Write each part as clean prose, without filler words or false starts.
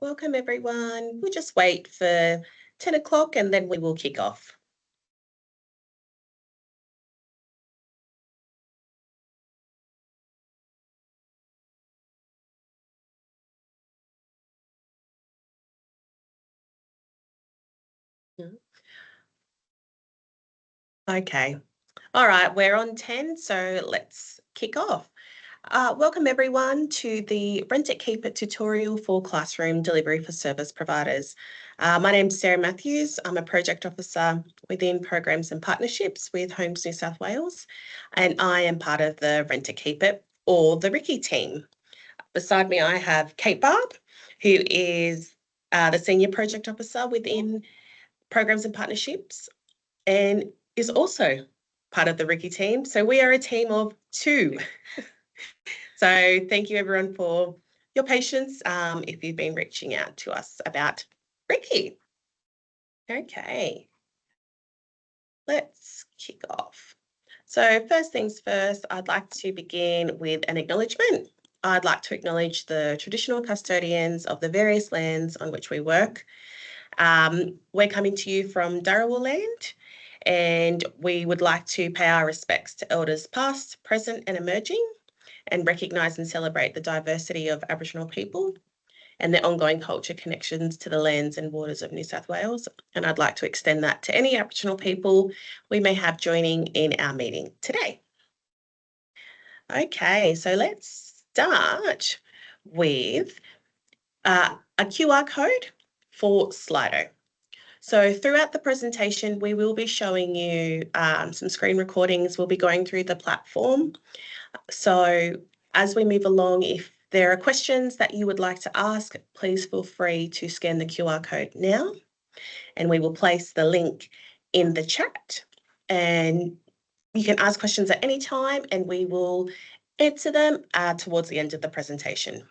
Welcome everyone. We'll just wait for 10 o'clock and then we will kick off. Okay. All right, we're on 10, so let's kick off. Welcome everyone to the Rent It Keep It tutorial for classroom delivery for service providers. My name's Sarah Matthews. I'm a project officer within programs and partnerships with Homes New South Wales, and I am part of the Rent It Keep It or the RIKI team. Beside me, I have Kate Barb, who is the senior project officer within programs and partnerships, and is also part of the RIKI team. So we are a team of two. So thank you everyone for your patience if you've been reaching out to us about RIKI. Okay, let's kick off. So first things first, I'd like to begin with an acknowledgement. I'd like to acknowledge the traditional custodians of the various lands on which we work. We're coming to you from Dharawal land, and we would like to pay our respects to elders past, present and emerging, and recognise and celebrate the diversity of Aboriginal people and their ongoing culture connections to the lands and waters of New South Wales. And I'd like to extend that to any Aboriginal people we may have joining in our meeting today. Okay, so let's start with a QR code for Slido. So throughout the presentation, we will be showing you some screen recordings. We'll be going through the platform. So as we move along, if there are questions that you would like to ask, please feel free to scan the QR code now, and we will place the link in the chat. And you can ask questions at any time and we will answer them towards the end of the presentation.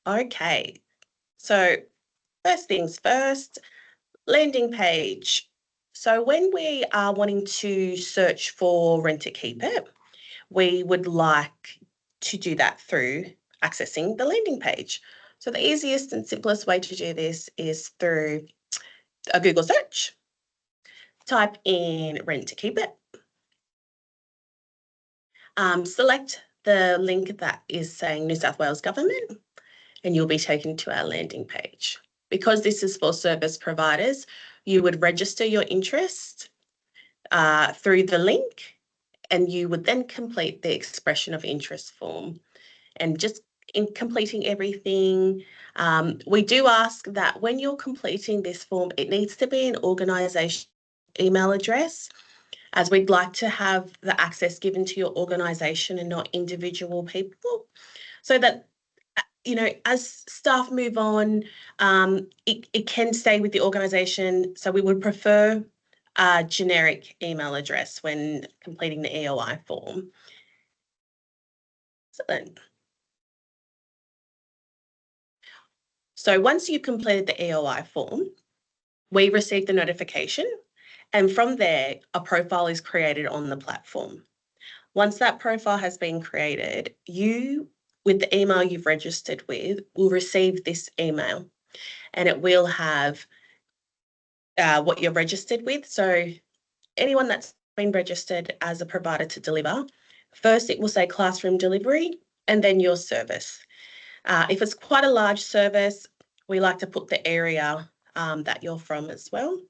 Okay, so first things first, landing page. So when we are wanting to search for Rent It Keep It, we would like to do that through accessing the landing page. So the easiest and simplest way to do this is through a Google search. Type in Rent It Keep It. Select the link that is saying New South Wales Government, and you'll be taken to our landing page. Because this is for service providers, you would register your interest through the link, and you would then complete the expression of interest form. And just in completing everything, we do ask that when you're completing this form, it needs to be an organisation email address, as we'd like to have the access given to your organisation and not individual people, so that as staff move on, it can stay with the organisation. So we would prefer a generic email address when completing the EOI form. Excellent. So once you've completed the EOI form, we receive the notification, and from there, a profile is created on the platform. Once that profile has been created, you, with the email you've registered with, will receive this email, and it will have what you're registered with. So anyone that's been registered as a provider to deliver, first it will say classroom delivery and then your service. If it's quite a large service, we like to put the area that you're from as well.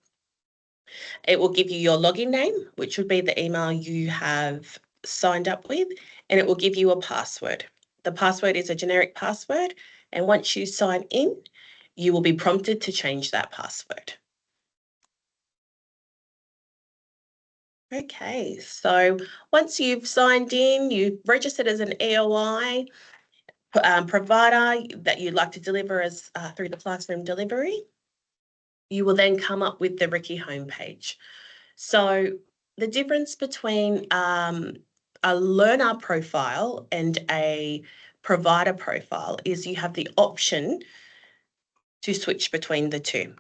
It will give you your login name, which would be the email you have signed up with, and it will give you a password. The password is a generic password, and once you sign in, you will be prompted to change that password. Okay, so once you've signed in, you've registered as an EOI provider that you'd like to deliver as through the classroom delivery, you will then come up with the RIKI homepage. So the difference between a learner profile and a provider profile is you have the option to switch between the two.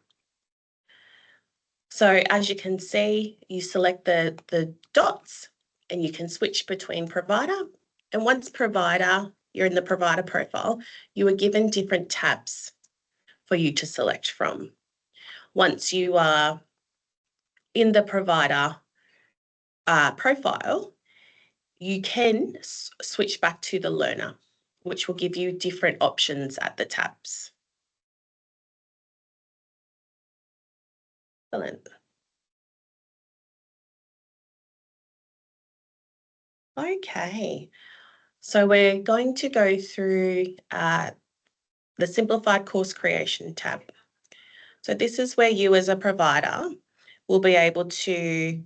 So as you can see, you select the dots and you can switch between provider. And once provider, you're in the provider profile, you are given different tabs for you to select from. Once you are in the provider profile, you can switch back to the learner, which will give you different options at the tabs. Excellent. Okay, so we're going to go through the simplified course creation tab. So this is where you as a provider will be able to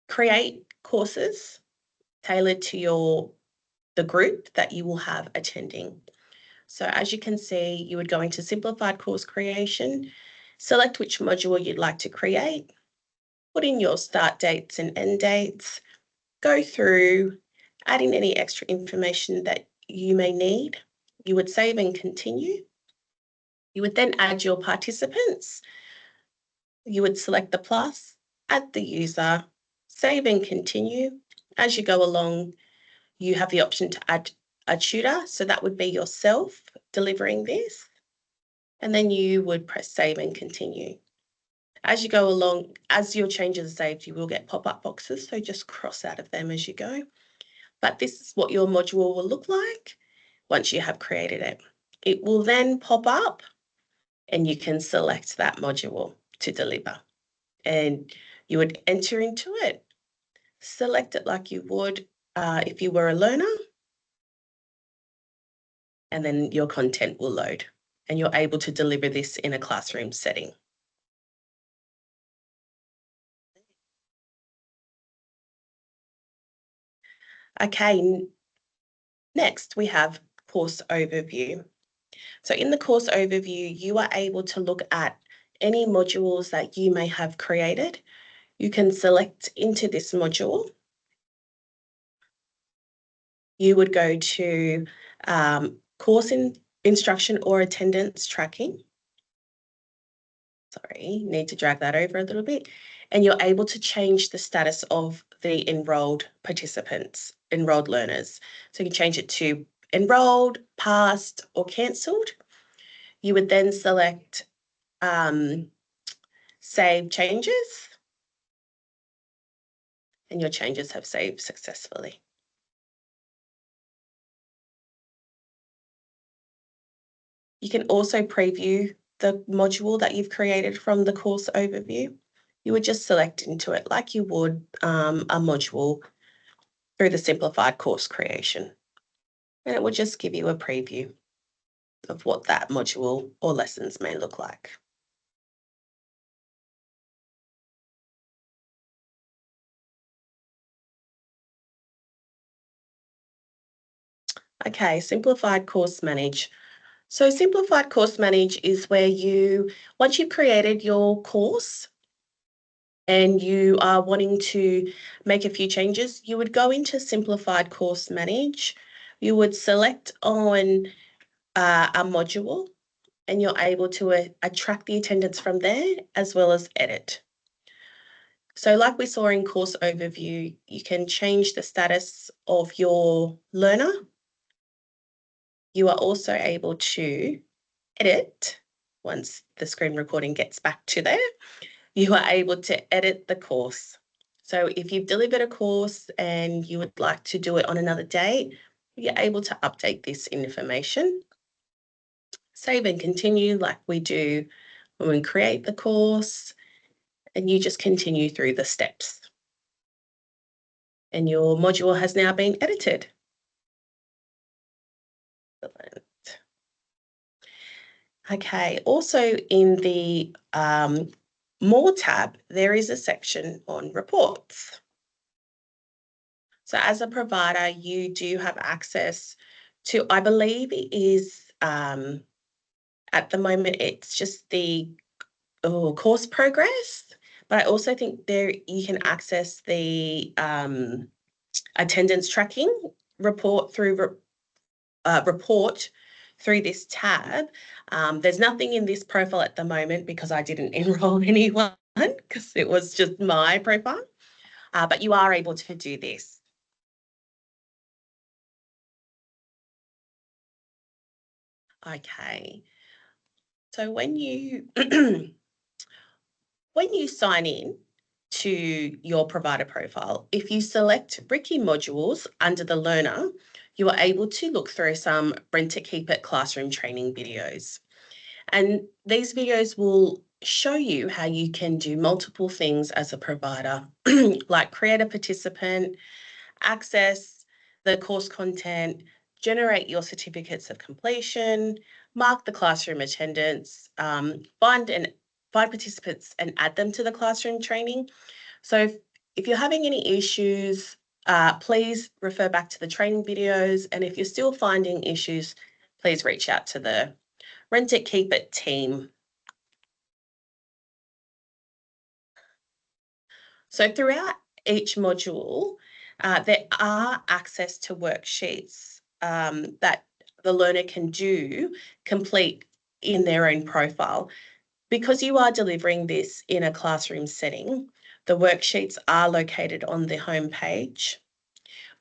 create courses tailored to the group that you will have attending. So as you can see, you would go into simplified course creation, select which module you'd like to create, put in your start dates and end dates, go through, add in any extra information that you may need. You would save and continue. You would then add your participants. You would select the plus, add the user, save and continue. As you go along, you have the option to add a tutor. So that would be yourself delivering this. And then you would press save and continue. As you go along, as your changes are saved, you will get pop-up boxes. So just cross out of them as you go. But this is what your module will look like once you have created it. It will then pop up and you can select that module to deliver. And you would enter into it, select it like you would if you were a learner, and then your content will load and you're able to deliver this in a classroom setting. Okay, next we have course overview. So in the course overview, you are able to look at any modules that you may have created. You can select into this module. You would go to course instruction or attendance tracking. Sorry, need to drag that over a little bit. And you're able to change the status of the enrolled participants, enrolled learners. So you can change it to enrolled, passed, or cancelled. You would then select save changes, and your changes have saved successfully. You can also preview the module that you've created from the course overview. You would just select into it like you would a module through the simplified course creation. And it will just give you a preview of what that module or lessons may look like. Okay, simplified course manage. So simplified course manage is where once you've created your course and you are wanting to make a few changes, you would go into simplified course manage. You would select on a module and you're able to attract the attendance from there as well as edit. So like we saw in course overview, you can change the status of your learner. You are also able to edit once the screen recording gets back to there. You are able to edit the course. So if you've delivered a course and you would like to do it on another date, you're able to update this information. Save and continue like we do when we create the course, and you just continue through the steps. And your module has now been edited. Okay, also in the More tab, there is a section on reports. So as a provider, you do have access to, I believe it is, at the moment, it's just the course progress, but I also think there you can access the attendance tracking report through this tab. There's nothing in this profile at the moment because I didn't enroll anyone because it was just my profile, but you are able to do this. Okay. So when you when you sign in to your provider profile, if you select RIKI modules under the learner, you are able to look through some Rent to Keep It classroom training videos. And these videos will show you how you can do multiple things as a provider, like create a participant, access the course content, generate your certificates of completion, mark the classroom attendance, find participants and add them to the classroom training. So if you're having any issues, please refer back to the training videos. And if you're still finding issues, please reach out to the Rent It Keep It team. So throughout each module, there are access to worksheets that the learner can complete in their own profile. Because you are delivering this in a classroom setting, the worksheets are located on the home page,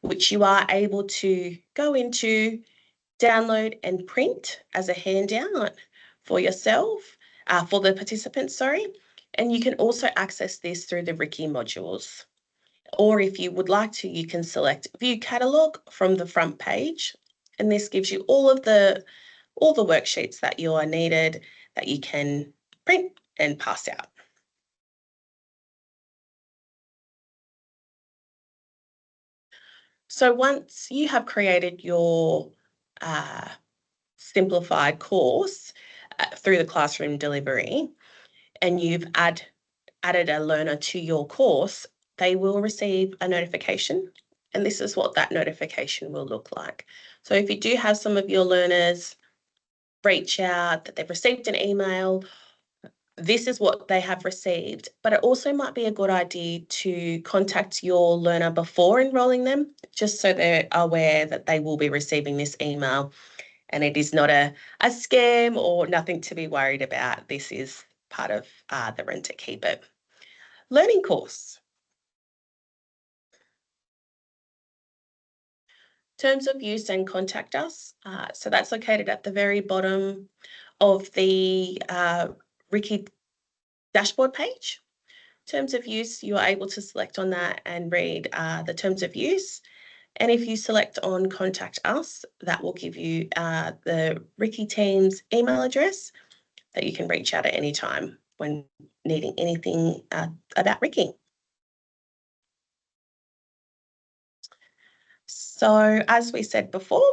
which you are able to go into, download and print as a handout for yourself, for the participants, sorry. And you can also access this through the RIKI modules. Or if you would like to, you can select View Catalogue from the front page. And this gives you all the worksheets that you are needed that you can print and pass out. So once you have created your simplified course through the classroom delivery, and you've added a learner to your course, they will receive a notification. And this is what that notification will look like. So if you do have some of your learners reach out that they've received an email, this is what they have received. But it also might be a good idea to contact your learner before enrolling them, just so they're aware that they will be receiving this email and it is not a scam or nothing to be worried about. This is part of the Rent to Keep It learning course. Terms of use and contact us. So that's located at the very bottom of the RIKI dashboard page. Terms of use, you are able to select on that and read the terms of use. And if you select on contact us, that will give you the RIKI team's email address that you can reach out at any time when needing anything about RIKI. So as we said before,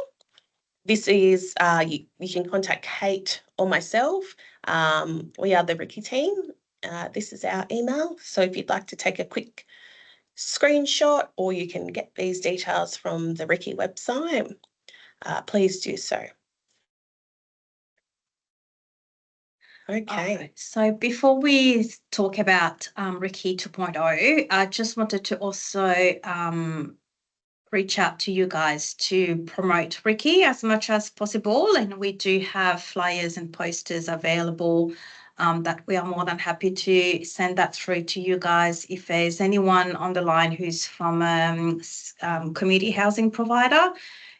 this is, you can contact Kate or myself. We are the RIKI team. This is our email. So if you'd like to take a quick screenshot or you can get these details from the RIKI website, please do so. Okay. So before we talk about RIKI 2.0, I just wanted to also reach out to you guys to promote RIKI as much as possible. And we do have flyers and posters available that we are more than happy to send that through to you guys. If there's anyone on the line who's from community housing provider,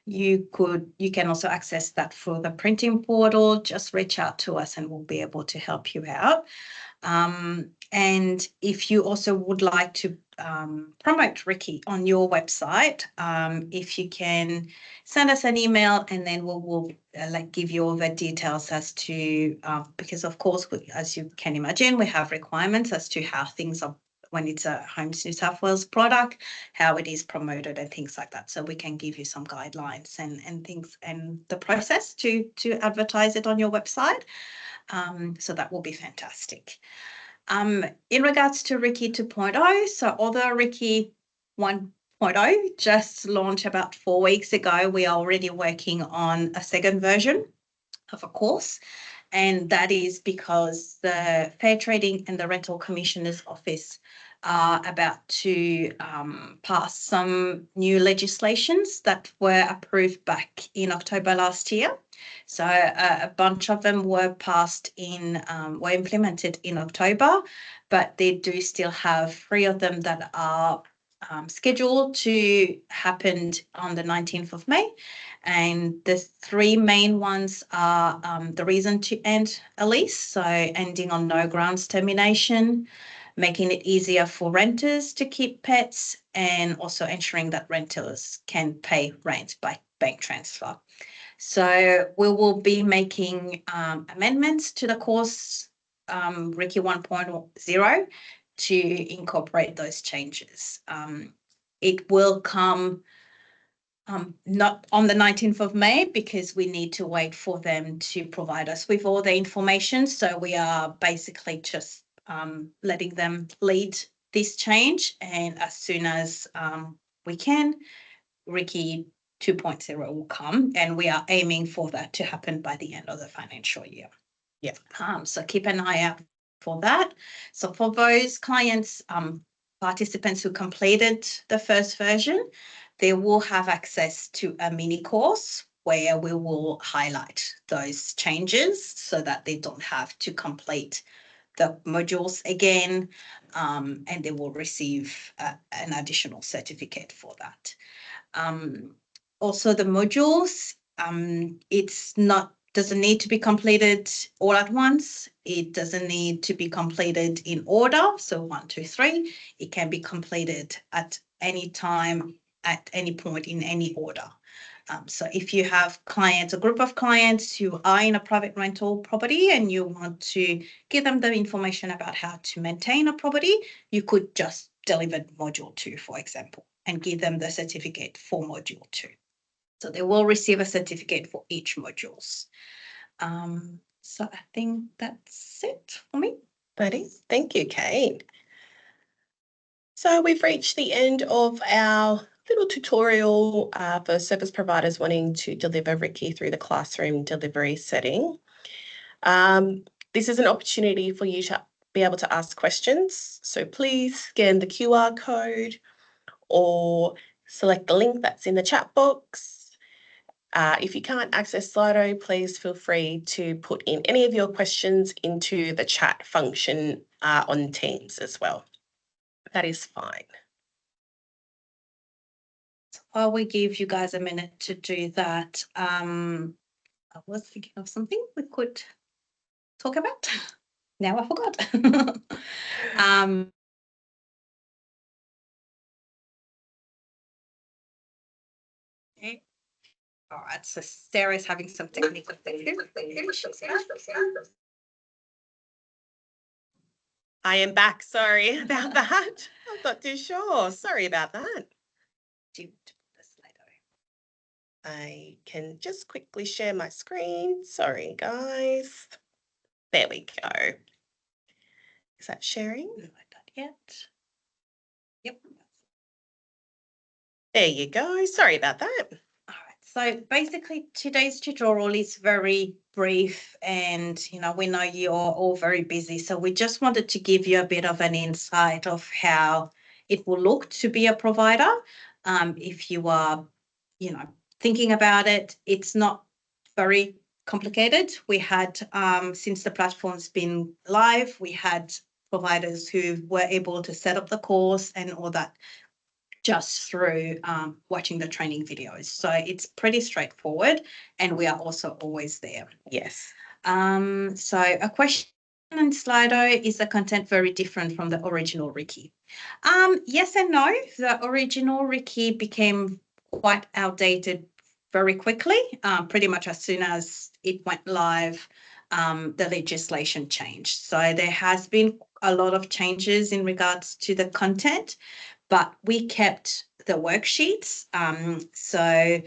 you can also access that through the printing portal. Just reach out to us and we'll be able to help you out. And if you also would like to promote RIKI on your website, if you can send us an email and then we'll give you all the details as to, because of course, as you can imagine, we have requirements as to how things are when it's a Homes New South Wales product, how it is promoted and things like that. So we can give you some guidelines and things and the process to advertise it on your website. So that will be fantastic. In regards to RIKI 2.0, so although RIKI 1.0 just launched about 4 weeks ago, we are already working on a second version of a course. And that is because the Fair Trading and the Rental Commissioner's Office are about to pass some new legislations that were approved back in October last year. So a bunch of them were were implemented in October, but they do still have 3 of them that are scheduled to happen on the 19th of May. And the three main ones are the reason to end a lease, so ending on no grounds termination, making it easier for renters to keep pets, and also ensuring that renters can pay rent by bank transfer. So we will be making amendments to the course RIKI 1.0 to incorporate those changes. It will come not on the 19th of May because we need to wait for them to provide us with all the information. So we are basically just letting them lead this change. And as soon as we can, RIKI 2.0 will come, and we are aiming for that to happen by the end of the financial year. Yeah. So keep an eye out for that. So for those clients, participants who completed the first version, they will have access to a mini course where we will highlight those changes so that they don't have to complete the modules again, and they will receive an additional certificate for that. Also the modules, doesn't need to be completed all at once. It doesn't need to be completed in order. So 1, 2, 3, it can be completed at any time, at any point in any order. So if you have clients, a group of clients who are in a private rental property and you want to give them the information about how to maintain a property, you could just deliver module 2, for example, and give them the certificate for module 2. So they will receive a certificate for each modules. So I think that's it for me. That is. Thank you, Kate. So we've reached the end of our little tutorial for service providers wanting to deliver RIKI through the classroom delivery setting. This is an opportunity for you to be able to ask questions. So please scan the QR code or select the link that's in the chat box. If you can't access Slido, please feel free to put in any of your questions into the chat function on Teams as well. That is fine. While we give you guys a minute to do that, I was thinking of something we could talk about. Now I forgot. Okay. All right, so Sarah's having some technical difficulties. I am back. Sorry about that. I'm not too sure. Sorry about that. I can just quickly share my screen. Sorry, guys. There we go. Is that sharing? No, not yet. Yep. There you go. Sorry about that. All right. So basically today's tutorial is very brief and, we know you're all very busy. So we just wanted to give you a bit of an insight of how it will look to be a provider. If you are, thinking about it, it's not very complicated. We had, since the platform's been live, we had providers who were able to set up the course and all that just through watching the training videos. So it's pretty straightforward and we are also always there. Yes. So a question in Slido, is the content very different from the original RIKI? Yes and no. The original RIKI became quite outdated very quickly, pretty much as soon as it went live. The legislation changed. So there has been a lot of changes in regards to the content, but we kept the worksheets. So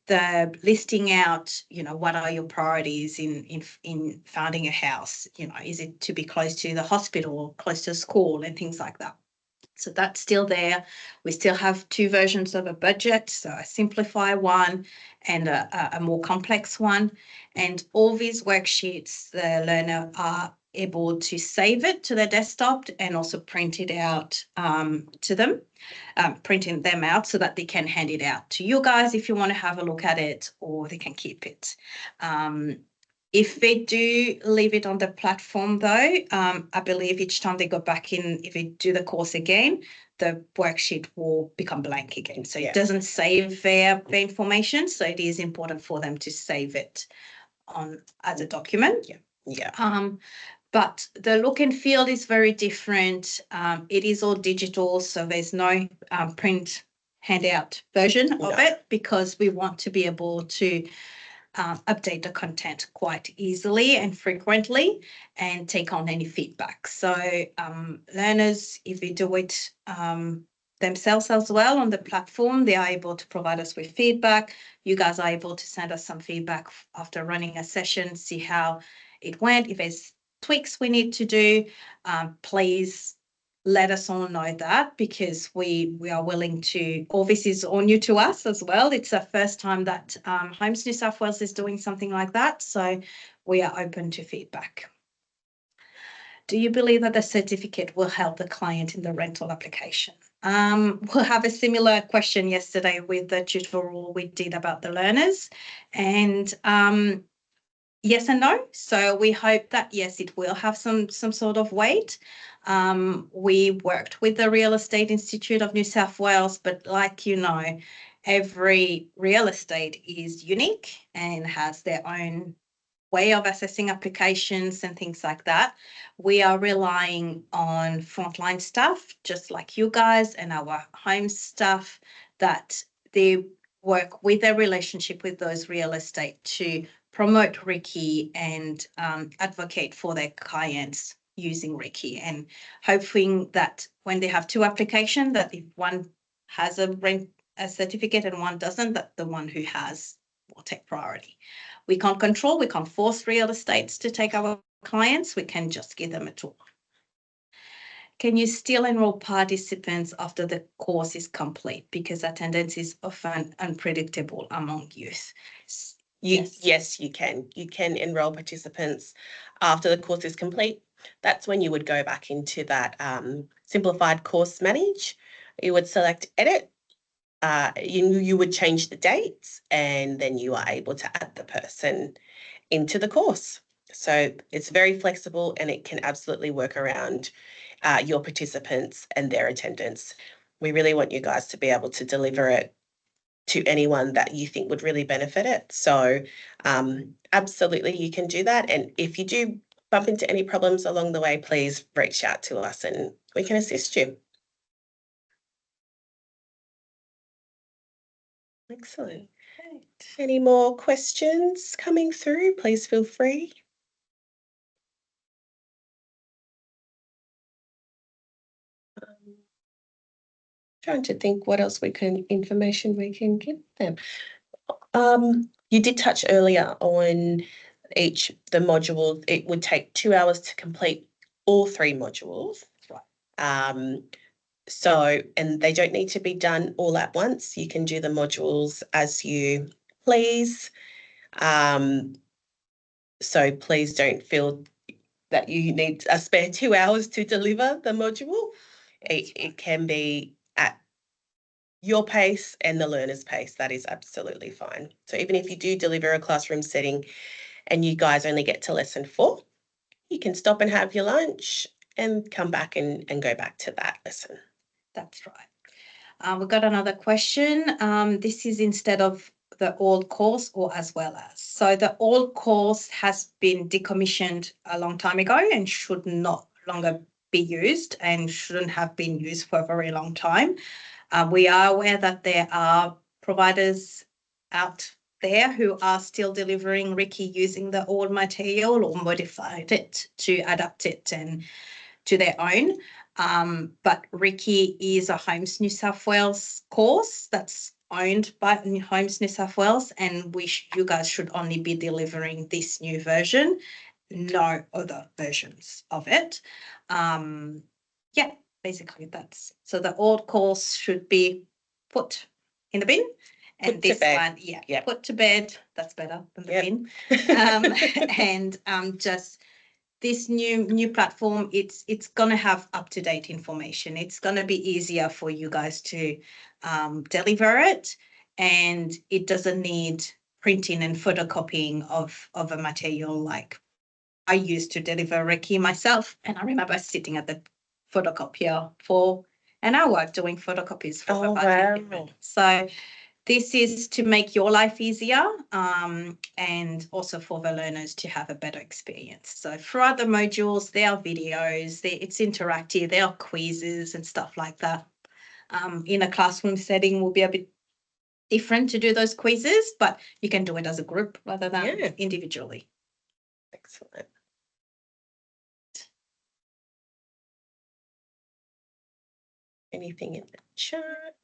the listing out, what are your priorities in founding a house? Is it to be close to the hospital, close to school and things like that? So that's still there. We still have 2 versions of a budget, so a simplify one and a more complex one. And all these worksheets, the learner are able to save it to their desktop and also print it out to them, printing them out so that they can hand it out to you guys if you want to have a look at it, or they can keep it. If they do leave it on the platform though, I believe each time they go back in, if they do the course again, the worksheet will become blank again. So Yeah. it doesn't save their information. So it is important for them to save it on as a document. Yeah. But the look and feel is very different. It is all digital, so there's no print handout version of No. it, because we want to be able to update the content quite easily and frequently and take on any feedback. So learners, if they do it themselves as well on the platform, they are able to provide us with feedback. You guys are able to send us some feedback after running a session, see how it went. If there's tweaks we need to do, please let us all know that, because we are willing to, all this is all new to us as well. It's the first time that Homes New South Wales is doing something like that. So we are open to feedback. Do you believe that the certificate will help the client in the rental application? We'll have a similar question yesterday with the tutorial we did about the learners, and yes and no. So we hope that, yes, it will have some sort of weight. We worked with the Real Estate Institute of New South Wales, but like every real estate is unique and has their own way of assessing applications and things like that. We are relying on frontline staff, just like you guys and our home staff, that they work with their relationship with those real estate to promote RIKI and advocate for their clients using RIKI, and hoping that when they have two applications, that if one has a certificate and one doesn't, that the one who has will take priority. We can't control, we can't force real estates to take our clients. We can just give them a tool. Can you still enroll participants after the course is complete, because attendance is often unpredictable among youth? Yes, you can. You can enroll participants after the course is complete. That's when you would go back into that simplified course manage. You would select edit. You would change the dates, and then you are able to add the person into the course. So it's very flexible, and it can absolutely work around your participants and their attendance. We really want you guys to be able to deliver it to anyone that you think would really benefit it. So absolutely, you can do that. And if you do bump into any problems along the way, please reach out to us and we can assist you. Excellent. Any more questions coming through? Please feel free. Trying to think what else information we can give them. You did touch earlier on the modules. It would take 2 hours to complete all 3 modules. Right. So, and they don't need to be done all at once. You can do the modules as you please. So please don't feel that you need a spare 2 hours to deliver the module. It can be at your pace and the learner's pace. That is absolutely fine. So even if you do deliver a classroom setting and you guys only get to lesson 4, you can stop and have your lunch and come back and go back to that lesson. That's right. We've got another question. This is instead of the old course or as well as. So the old course has been decommissioned a long time ago and should not longer be used and shouldn't have been used for a very long time. We are aware that there are providers out there who are still delivering RIKI using the old material or modified it to adapt it and to their own. But RIKI is a Homes New South Wales course that's owned by Homes New South Wales, and you guys should only be delivering this new version, no other versions of it. Yeah, basically that's, so the old course should be put in the bin, and this one, put to bed. That's better than the bin. And just this new platform, it's going to have up-to-date information. It's going to be easier for you guys to deliver it, and it doesn't need printing and photocopying of a material. Like I used to deliver RIKI myself, and I remember sitting at the photocopier for an hour doing photocopies for Oh, about 15 wow. minutes. So this is to make your life easier, and also for the learners to have a better experience. So throughout the modules, there are videos, it's interactive, there are quizzes and stuff like that. In a classroom setting will be a bit different to do those quizzes, but you can do it as a group rather than individually. Excellent. Anything in the chat?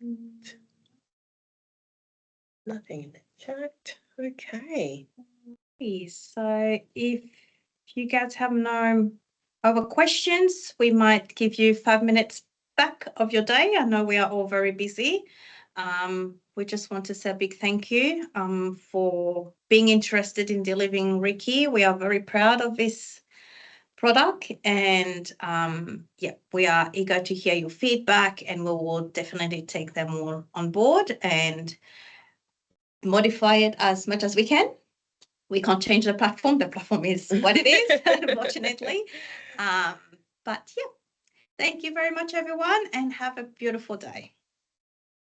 Nothing in the chat. Okay. So if you guys have no other questions, we might give you 5 minutes back of your day. I know we are all very busy. We just want to say a big thank you for being interested in delivering RIKI. We are very proud of this product, and we are eager to hear your feedback, and we will definitely take them all on board and modify it as much as we can. We can't change the platform. The platform is what it is, unfortunately. But yeah, thank you very much, everyone, and have a beautiful day.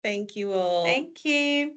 Thank you all. Thank you.